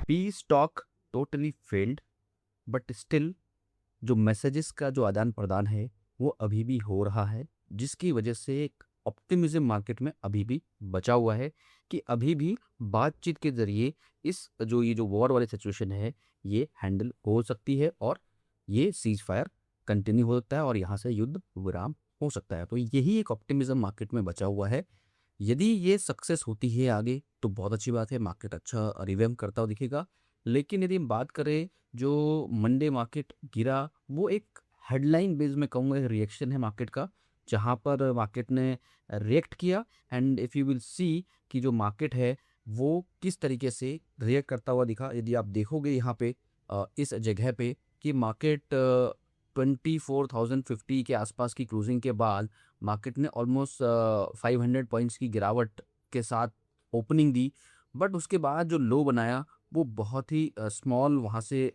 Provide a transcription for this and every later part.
B stuck totally failed, but still जो messages का जो आदान प्रदान है वो अभी भी हो रहा है, जिसकी वजह से एक ऑप्टिमिज्म मार्केट में अभी भी बचा हुआ है कि अभी भी बातचीत के जरिए इस जो ये जो वॉर वाली सिचुएशन है ये हैंडल हो सकती है और ये सीज फायर कंटिन्यू हो सकता है और यहाँ से युद्ध विराम हो सकता है। तो यही एक ऑप्टिमिज्म मार्केट में बचा हुआ है। यदि ये सक्सेस होती है आगे तो बहुत अच्छी बात है, मार्केट अच्छा रिवैम्प करता हुआ दिखेगा। लेकिन यदि हम बात करें जो मंडे मार्केट गिरा, वो एक हेडलाइन बेस में कहूँगा रिएक्शन है मार्केट का, जहाँ पर मार्केट ने रिएक्ट किया। And if you will see कि जो मार्केट है वो किस तरीके से रिएक्ट करता हुआ दिखा। यदि आप देखोगे यहाँ पे इस जगह पे कि मार्केट 24,050 के आसपास की क्लोजिंग के बाद मार्केट ने ऑलमोस्ट 500 पॉइंट्स की गिरावट के साथ ओपनिंग दी, बट उसके बाद जो लो बनाया वो बहुत ही स्मॉल वहाँ से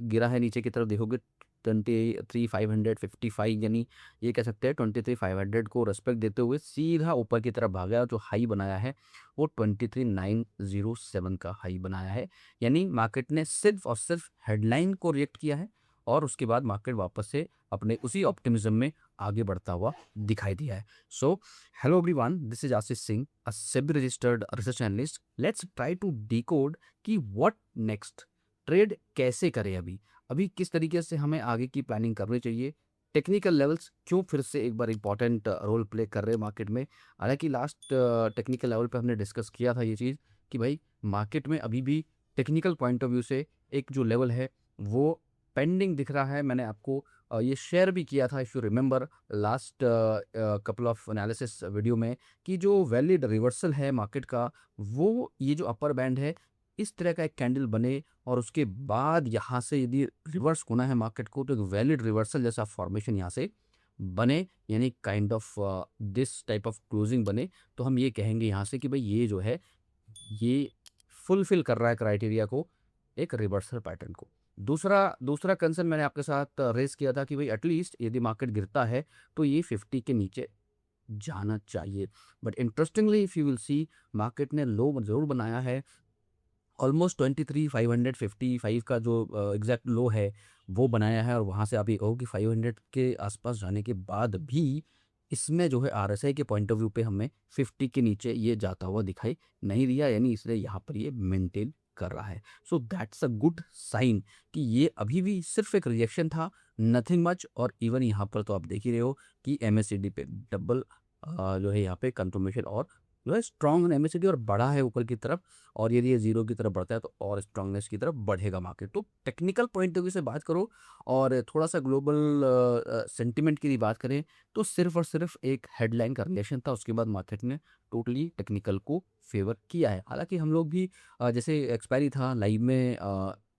गिरा है। नीचे की तरफ देखोगे 23,555, यानी ये कह सकते हैं 23,500 को रेस्पेक्ट देते हुए सीधा ऊपर की तरफ भागा। जो हाई बनाया है वो 23,907 का हाई बनाया है। यानी मार्केट ने सिर्फ और सिर्फ हेडलाइन को रिएक्ट किया है और उसके बाद मार्केट वापस से अपने उसी ऑप्टिमिज्म में आगे बढ़ता हुआ दिखाई दिया है। So hello everyone, this is Ashish Singh, a SEBI registered research analyst. Let's try to decode कि व्हाट नेक्स्ट, ट्रेड कैसे करें, अभी अभी किस तरीके से हमें आगे की प्लानिंग करनी चाहिए। टेक्निकल लेवल्स क्यों फिर से एक बार इंपॉर्टेंट रोल प्ले कर रहे हैं मार्केट में। हालांकि लास्ट टेक्निकल लेवल पे हमने डिस्कस किया था ये चीज़ कि भाई मार्केट में अभी भी टेक्निकल पॉइंट ऑफ व्यू से एक जो लेवल है वो पेंडिंग दिख रहा है। मैंने आपको ये शेयर भी किया था, if you remember last couple of analysis video में, कि जो वैलिड रिवर्सल है मार्केट का वो ये जो अपर बैंड है इस तरह का एक कैंडल बने और उसके बाद यहाँ से यदि रिवर्स होना है मार्केट को तो एक वैलिड रिवर्सल जैसा फॉर्मेशन यहाँ से बने, यानी kind of this type of closing बने, तो हम ये कहेंगे यहाँ से कि भाई ये जो है ये फुलफिल कर रहा है क्राइटेरिया को, एक रिवर्सल पैटर्न को। दूसरा दूसरा कंसर्न मैंने आपके साथ रेस किया था कि भाई एटलीस्ट यदि मार्केट गिरता है तो ये 50 के नीचे जाना चाहिए। But interestingly if you will see, market ने लो जरूर बनाया है, ऑलमोस्ट 23,555 का जो एग्जैक्ट लो है वो बनाया है। और वहाँ से आप ये कहो कि 500 के आसपास जाने के बाद भी इसमें जो है आरएसआई के पॉइंट ऑफ व्यू पे हमें 50 के नीचे ये जाता हुआ दिखाई नहीं दिया, यानी इसलिए यहाँ पर ये मेंटेन कर रहा है। So that's a good sign कि ये अभी भी सिर्फ एक रिएक्शन था, नथिंग मच। और इवन यहाँ पर तो आप देख ही रहे हो कि एमएससीडी पे डबल जो है यहाँ पे कंफर्मेशन और जो है स्ट्रॉन्ग एमएससीडी और बढ़ा है ऊपर की तरफ। और यदि ये जीरो की तरफ बढ़ता है तो और स्ट्रांगनेस की तरफ बढ़ेगा मार्केट। तो टेक्निकल पॉइंट ऑफ व्यू से बात करो और थोड़ा सा ग्लोबल सेंटिमेंट की भी बात करें तो सिर्फ और सिर्फ एक हेडलाइन का रिलेशन था, उसके बाद मार्केट ने टोटली टेक्निकल को फेवर किया है। हालांकि हम लोग भी जैसे एक्सपायरी था लाइव में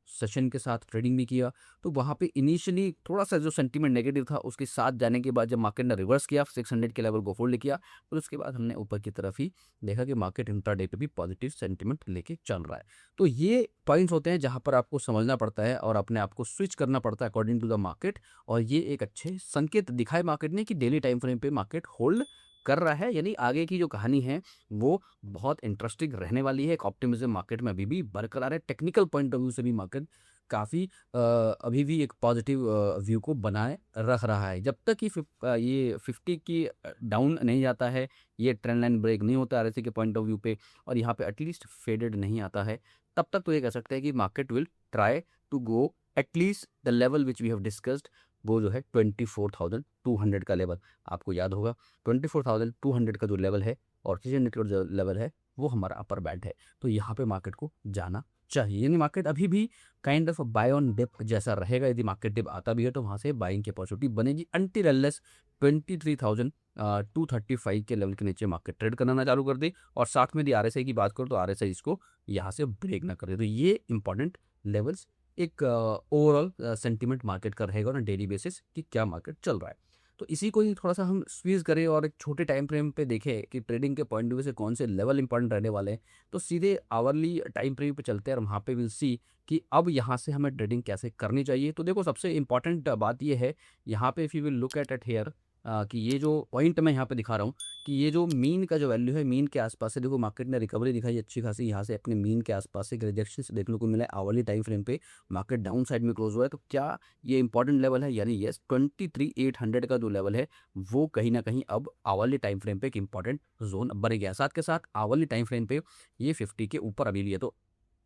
सेशन के साथ ट्रेडिंग भी किया, तो वहाँ पे इनिशियली थोड़ा सा जो सेंटीमेंट नेगेटिव था उसके साथ जाने के बाद जब मार्केट ने रिवर्स किया 600 के लेवल को होल्ड किया, फिर उसके बाद हमने ऊपर की तरफ ही देखा कि मार्केट इंट्राडे पे भी पॉजिटिव सेंटीमेंट लेके चल रहा है। तो ये पॉइंट्स होते हैं जहां पर आपको समझना पड़ता है और अपने आप को स्विच करना पड़ता है अकॉर्डिंग टू द मार्केट। और ये एक अच्छे संकेत दिखाए मार्केट ने कि डेली टाइम फ्रेम पे मार्केट होल्ड कर रहा है, यानी आगे की जो कहानी है वो बहुत इंटरेस्टिंग रहने वाली है। एक ऑप्टिमिज्म मार्केट में अभी भी बरकरार है, टेक्निकल पॉइंट ऑफ व्यू से भी मार्केट काफ़ी अभी भी एक पॉजिटिव व्यू को बनाए रख रहा है। जब तक कि ये 50 की डाउन नहीं जाता है, ये ट्रेंड लाइन ब्रेक नहीं होता आरएसआई के पॉइंट ऑफ व्यू पे और यहाँ पे एटलीस्ट फेडेड नहीं आता है, तब तक तो ये कह सकते हैं कि market will try to go at least the level which we have discussed, वो जो है 24,200 का लेवल। आपको याद होगा 24,200 का जो लेवल है और 300 का जो लेवल है वो हमारा अपर बैंड है। तो यहाँ पे मार्केट को जाना चाहिए, यानी मार्केट अभी भी kind of buy on dip जैसा रहेगा। यदि मार्केट डिप आता भी है तो वहाँ से बाइंग की अपॉर्चुनिटी बनेगी अनटिल अनलेस 23,235 के लेवल के नीचे मार्केट ट्रेड करना चालू कर दे। और साथ में यदि आरएसआई की बात करो तो आरएसआई इसको यहाँ से ब्रेक ना करे। तो ये इंपॉर्टेंट लेवल्स एक ओवरऑल सेंटीमेंट मार्केट का रहेगा ऑन डेली बेसिस कि क्या मार्केट चल रहा है। तो इसी को ही थोड़ा सा हम स्क्वीज करें और एक छोटे टाइम फ्रेम पे देखें कि ट्रेडिंग के पॉइंट ऑफ व्यू से कौन से लेवल इंपॉर्टेंट रहने वाले हैं, तो सीधे आवर्ली टाइम फ्रेम पे चलते हैं और वहाँ पे विल सी कि अब यहाँ से हमें ट्रेडिंग कैसे करनी चाहिए। तो देखो सबसे इंपॉर्टेंट बात ये है, यहाँ पे if you will look at here कि ये जो पॉइंट मैं यहाँ पे दिखा रहा हूँ कि ये जो मीन का जो वैल्यू है, मीन के आसपास से देखो मार्केट ने रिकवरी दिखाई अच्छी खासी, यहाँ से अपने मीन के आसपास से एक रिजेक्शन से देखने को मिला है। आवरली टाइम फ्रेम पे मार्केट डाउन साइड में क्लोज हुआ है, तो क्या ये इंपॉर्टेंट लेवल है? यानी यस, 23,800 का जो लेवल है वो कहीं ना कहीं अब आवरली टाइम फ्रेम पे एक इंपॉर्टेंट जोन बन गया। साथ के साथ आवरली टाइम फ्रेम पे ये 50 के ऊपर अभी लिया, तो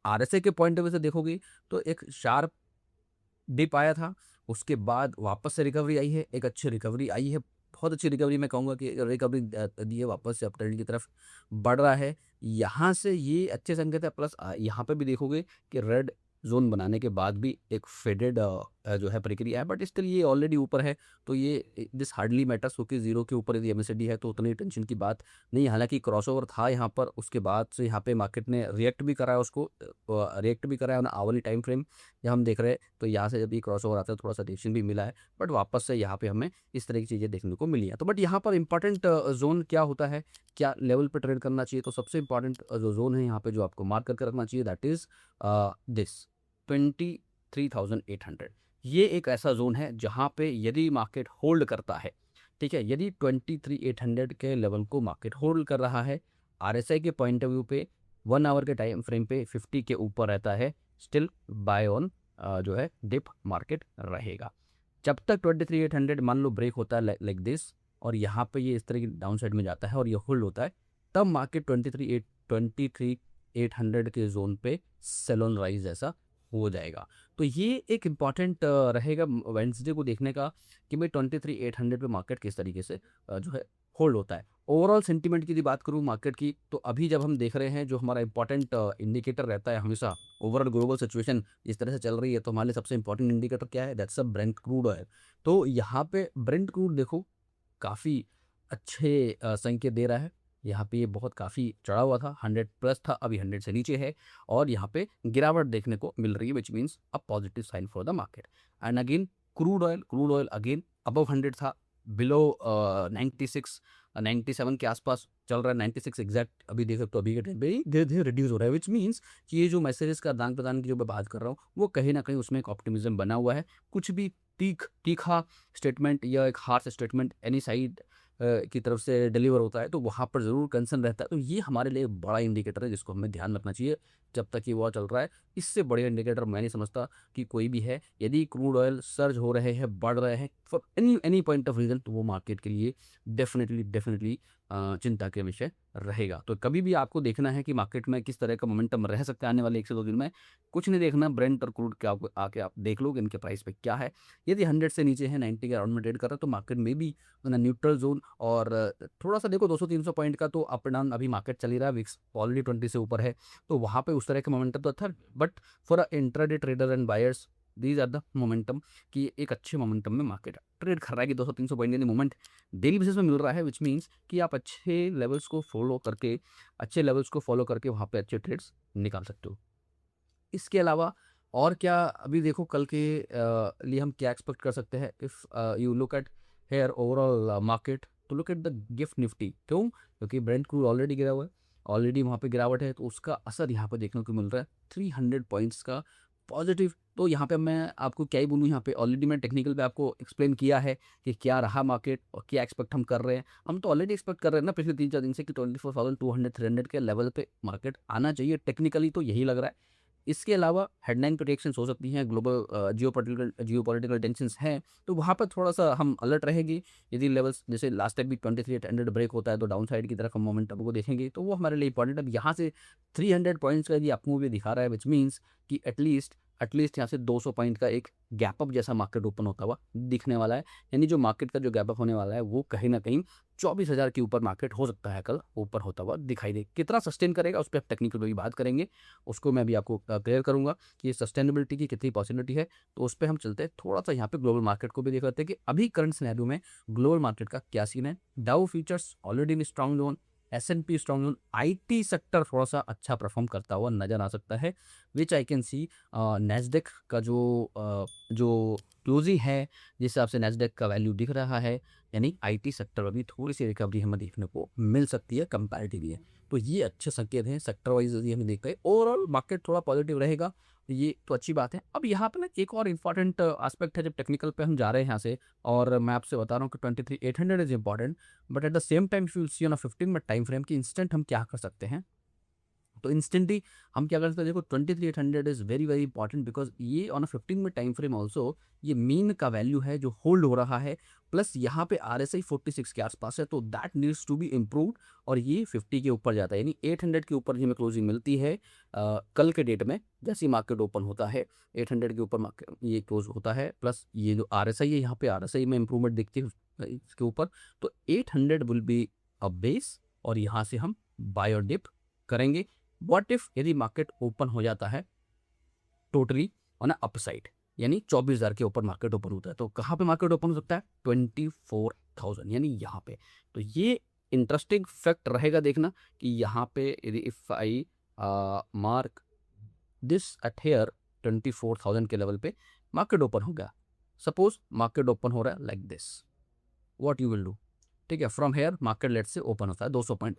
आरएसआई के पॉइंट ऑफ व्यू से देखोगे तो एक शार्प डिप आया था, उसके बाद वापस से रिकवरी आई है, एक अच्छी रिकवरी आई है, बहुत अच्छी रिकवरी मैं कहूँगा कि रिकवरी दी है, वापस से अपट्रेंड की तरफ बढ़ रहा है। यहाँ से ये अच्छे संकेत है, प्लस यहाँ पे भी देखोगे कि रेड जोन बनाने के बाद भी एक फेडेड जो है प्रक्रिया है, बट स्टिल ये ऑलरेडी ऊपर है, तो ये दिस हार्डली मैटर्स, क्योंकि जीरो के ऊपर यदि एमएसडी है तो उतनी टेंशन की बात नहीं। हालांकि क्रॉसओवर था यहाँ पर, उसके बाद से यहाँ पे मार्केट ने रिएक्ट भी करा है, उसको रिएक्ट भी करा है आवरली टाइम फ्रेम जब हम देख रहे हैं, तो यहाँ से जब ये क्रॉसओवर आता है थोड़ा सा टेंशन भी मिला है, बट वापस से यहाँ पे हमें इस तरह की चीज़ें देखने को मिली है। तो बट यहाँ पर इंपॉर्टेंट जोन क्या होता है, क्या लेवल पर ट्रेड करना चाहिए, तो सबसे इंपॉर्टेंट जो जोन है यहाँ पे जो आपको मार्क करके रखना चाहिए, दैट इज दिस 23,800। ये एक ऐसा जोन है जहाँ पे यदि मार्केट होल्ड करता है, ठीक है, यदि 23,800 के लेवल को मार्केट होल्ड कर रहा है, आरएसआई के पॉइंट ऑफ व्यू पे 1 आवर के टाइम फ्रेम पे 50 के ऊपर रहता है, स्टिल बाय ऑन जो है डिप मार्केट रहेगा। जब तक 23,800 मान लो ब्रेक होता है लाइक दिस, और यहाँ पे ये इस तरह की डाउन साइड में जाता है और ये होल्ड होता है, तब मार्केट 23,800 के जोन पे सेल ऑन राइज ऐसा हो जाएगा। तो ये एक इम्पॉर्टेंट रहेगा वेंसडे को देखने का कि भाई 23,800 पे मार्केट किस तरीके से जो है होल्ड होता है। ओवरऑल सेंटीमेंट की यदि बात करूँ मार्केट की, तो अभी जब हम देख रहे हैं जो हमारा इंपॉर्टेंट इंडिकेटर रहता है हमेशा, ओवरऑल ग्लोबल सिचुएशन इस तरह से चल रही है, तो हमारे लिए सबसे इंपॉर्टेंट इंडिकेटर क्या है, that's a Brent crude oil. तो यहाँ पे ब्रेंट क्रूड देखो काफ़ी अच्छे संकेत दे रहा है। यहाँ पे ये बहुत काफ़ी चढ़ा हुआ था, 100 प्लस था, अभी 100 से नीचे है, और यहाँ पे गिरावट देखने को मिल रही है, which means a positive sign for the market. And again crude oil again above 100 था, बिलो 96 97 के आसपास चल रहा है, 96 एग्जैक्ट अभी देख सकते हो, अभी के टाइम पे धीरे धीरे रिड्यूस हो रहा है, विच मीन्स कि ये जो मैसेजेस का आदान प्रदान की जो मैं बात कर रहा हूँ, वो कहीं ना कहीं उसमें एक ऑप्टिमिज्म बना हुआ है। कुछ भी तीखा स्टेटमेंट या एक हार्श स्टेटमेंट एनी साइड की तरफ से डिलीवर होता है, तो वहाँ पर ज़रूर कंसर्न रहता है। तो ये हमारे लिए बड़ा इंडिकेटर है जिसको हमें ध्यान रखना चाहिए जब तक ये वॉर चल रहा है। इससे बड़े इंडिकेटर मैं नहीं समझता कि कोई भी है। यदि क्रूड ऑयल सर्ज हो रहे हैं, बढ़ रहे हैं for any point of reason, तो वो मार्केट के लिए डेफिनेटली चिंता के विषय रहेगा। तो कभी भी आपको देखना है कि मार्केट में किस तरह का मोमेंटम रह सकता है आने वाले 1 से 2 दिन में, कुछ नहीं देखना, ब्रेंट और क्रूड के आपको आके आप देख लो कि इनके प्राइस पे क्या है। यदि 100 से नीचे है, 90 के अराउंड में ट्रेड कर रहा है, तो मार्केट में भी न्यूट्रल जोन, और थोड़ा सा देखो 200-300 पॉइंट का तो अप डाउन अभी मार्केट चल ही रहा है, विक्स ऑलरेडी 20 से ऊपर है, तो वहाँ पे उस तरह का मोमेंटम तो था, but for a intraday trader and buyers these are the momentum, कि एक अच्छे मोमेंटम में मार्केट ट्रेड कर रहा है कि 200-300 पॉइंट यानी मोमेंट डेली बेसिस में मिल रहा है, विच मीन्स कि आप अच्छे लेवल्स को फॉलो करके वहाँ पे अच्छे ट्रेड्स निकाल सकते हो। इसके अलावा और क्या अभी देखो कल के लिए हम क्या एक्सपेक्ट कर सकते हैं, if you look at here overall market, तो look at the gift nifty. क्यों? क्योंकि ब्रेंट क्रूड ऑलरेडी गिरा हुआ है, ऑलरेडी वहाँ पे गिरावट है, तो उसका असर यहाँ पे देखने को मिल रहा है 300 पॉइंट्स का पॉजिटिव। तो यहाँ पे मैं आपको क्या ही बोलूँ, यहाँ पे ऑलरेडी मैं टेक्निकल पे आपको एक्सप्लेन किया है कि क्या रहा मार्केट और क्या एक्सपेक्ट हम कर रहे हैं। हम तो ऑलरेडी एक्सपेक्ट कर रहे हैं ना पिछले 3-4 दिन से कि 24,200-300 के लेवल पे मार्केट आना चाहिए, टेक्निकली तो यही लग रहा है। इसके अलावा हेडलाइन प्रोटेक्शंस हो सकती हैं, ग्लोबल जियोपॉलिटिकल टेंशंस हैं, तो वहाँ पर थोड़ा-सा हम अलर्ट रहेंगे। यदि लेवल्स जैसे लास्ट टाइम भी 23,800 ब्रेक होता है, तो डाउन साइड की तरफ हम मोमेंटम को देखेंगे, तो वो हमारे लिए इंपॉर्टेंट है। अब यहाँ से 300 पॉइंट्स का यदि आपको भी दिखा रहा है, व्हिच मीन्स कि एटलीस्ट यहाँ से 200 पॉइंट का एक गैप अप जैसा मार्केट ओपन होता हुआ दिखने वाला है। यानी जो मार्केट का जो गैप अप होने वाला है, वो कहीं न कहीं 24,000 के ऊपर मार्केट हो सकता है कल ऊपर होता हुआ दिखाई दे। कितना सस्टेन करेगा उस पे आप टेक्निकल पे भी बात करेंगे, उसको मैं अभी आपको क्लियर करूँगा कि ये सस्टेनेबिलिटी की कितनी पॉसिबिलिटी है। तो उस पे हम चलते हैं, थोड़ा-सा यहाँ पे ग्लोबल मार्केट को भी देख लेते हैं कि अभी करंट सिनेरियो में ग्लोबल मार्केट का क्या सीन है। Dow futures already in strong zone, S&P strong zone, IT sector थोड़ा-सा अच्छा परफॉर्म करता हुआ नज़र आ सकता है, which I can see. Nasdaq का जो क्लोजिंग है, जिस हिसाब से नैस्डैक का वैल्यू दिख रहा है, यानी आईटी सेक्टर में भी थोड़ी सी रिकवरी हमें देखने को मिल सकती है कंपैरेटिवली। तो ये अच्छे संकेत हैं सेक्टर वाइज यदि हमें देखते हैं, ओवरऑल मार्केट थोड़ा पॉजिटिव रहेगा, ये तो अच्छी बात है। अब यहाँ पे ना एक और इम्पॉर्टेंट एस्पेक्ट है, जब टेक्निकल पे हम जा रहे हैं यहाँ से, और मैं आपसे बता रहा हूँ कि 23800 is important, but at the same time you will see on a 15 minute time frame की इंस्टेंट हम क्या कर सकते हैं। तो इंस्टेंटली हम क्या करते हैं, देखो 23800 is very very important, because ये on a 15 minute time frame also ये मीन का वैल्यू है जो होल्ड हो रहा है, प्लस यहाँ पे RSI 46 के आसपास है, तो that needs to be improved, और ये 50 के ऊपर जाता है, यानी 800 के ऊपर हमें क्लोजिंग मिलती है कल के डेट में, जैसे ही मार्केट ओपन होता है 800 के ऊपर मार्केट ये क्लोज होता है, प्लस ये जो RSI है यहाँ पे RSI में इंप्रूवमेंट दिखती है इसके ऊपर, तो 800 विल बी अ बेस, और यहाँ से हम बाय और डिप करेंगे। व्हाट इफ यदि मार्केट ओपन हो जाता है टोटली ऑन अ अपसाइड, यानी 24,000 के ऊपर मार्केट ओपन होता है, तो कहाँ पे मार्केट ओपन हो सकता है 24,000, यानी यहाँ पे। तो ये इंटरेस्टिंग फैक्ट रहेगा देखना कि यहाँ पे यदि if I mark this at here 24,000 के लेवल पे मार्केट ओपन हो गया, सपोज मार्केट ओपन हो रहा है like this, what you will do, ठीक है, फ्रॉम हेयर मार्केट लेट से ओपन होता है 200 पॉइंट।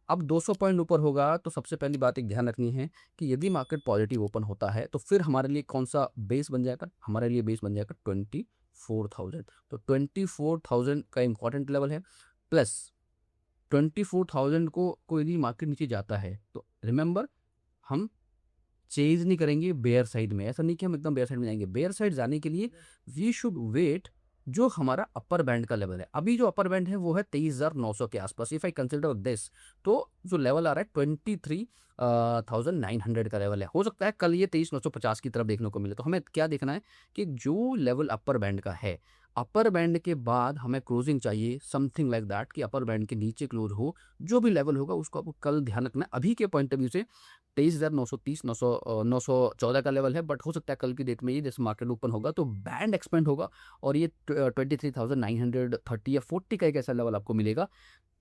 अब 200 पॉइंट ऊपर होगा तो सबसे पहली बात एक ध्यान रखनी है कि यदि मार्केट पॉजिटिव ओपन होता है तो फिर हमारे लिए कौन सा बेस बन जाएगा, हमारे लिए बेस बन जाएगा 24,000। तो 24,000 का इंपॉर्टेंट लेवल है, प्लस 24,000 को यदि मार्केट नीचे जाता है तो रिमेंबर हम चेज नहीं करेंगे बेयर साइड में, ऐसा नहीं कि हम एकदम बेयर साइड में जाएंगे, बेयर साइड जाने के लिए वी शुड वेट जो हमारा अपर बैंड का लेवल है। अभी जो अपर बैंड है वो है 23,900 के आसपास, इफ आई कंसिडर दिस, तो जो लेवल आ रहा है 23,900 का लेवल है, हो सकता है कल ये 23,950 की तरफ देखने को मिले। तो हमें क्या देखना है कि जो लेवल अपर बैंड का है, अपर बैंड के बाद हमें क्लोजिंग चाहिए समथिंग लाइक दैट, कि अपर बैंड के नीचे क्लोज हो, जो भी लेवल होगा उसको आपको कल ध्यान रखना है। अभी के पॉइंट ऑफ व्यू से 23,930 914 का लेवल है, बट हो सकता है कल की डेट में ये जैसे मार्केट ओपन होगा तो बैंड एक्सपेंड होगा और ये 23,930 या 40 का एक ऐसा लेवल आपको मिलेगा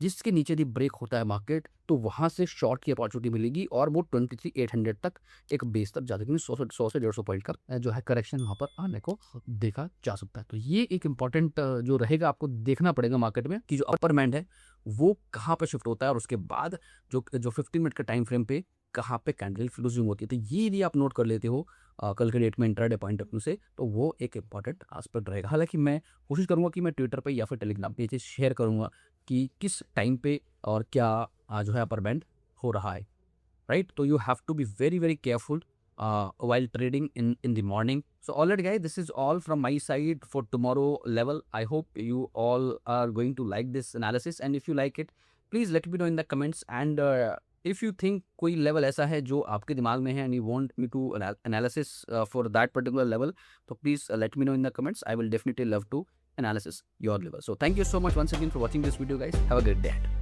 जिसके नीचे यदि ब्रेक होता है मार्केट तो वहाँ से शॉर्ट की अपॉर्चुनिटी मिलेगी, और वो 23,800 तक एक बेस तक जा सकती है, 100 से 150 पॉइंट का जो है करेक्शन वहाँ पर आने को देखा जा सकता है। तो ये एक इंपॉर्टेंट जो रहेगा, आपको देखना पड़ेगा मार्केट में कि जो अपर बैंड है वो कहाँ पर शिफ्ट होता है, और उसके बाद जो 15 मिनट के टाइम फ्रेम पे कहाँ पे कैंडल क्लोजिंग होती है। तो ये यदि आप नोट कर लेते हो कल के डेट में इंट्राडे पॉइंट ऑफ व्यू से, तो वो एक इंपॉर्टेंट एस्पेक्ट रहेगा। हालांकि मैं कोशिश करूँगा कि मैं ट्विटर पे या फिर टेलीग्राम पे ये चीज़ शेयर करूँगा कि किस टाइम पे और क्या जो है अपर बैंड हो रहा है, राइट। तो you have to be very very careful while trading in the morning. So alright guys, this is all from my side for tomorrow level. I hope you all are going to like this analysis, and if you like it please let me know in the comments, and if you think कोई level ऐसा है जो आपके दिमाग में है and you want me to analysis for that particular level, तो please let me know in the comments. I will definitely love to analysis your level. So thank you so much once again for watching this video guys. Have a great day.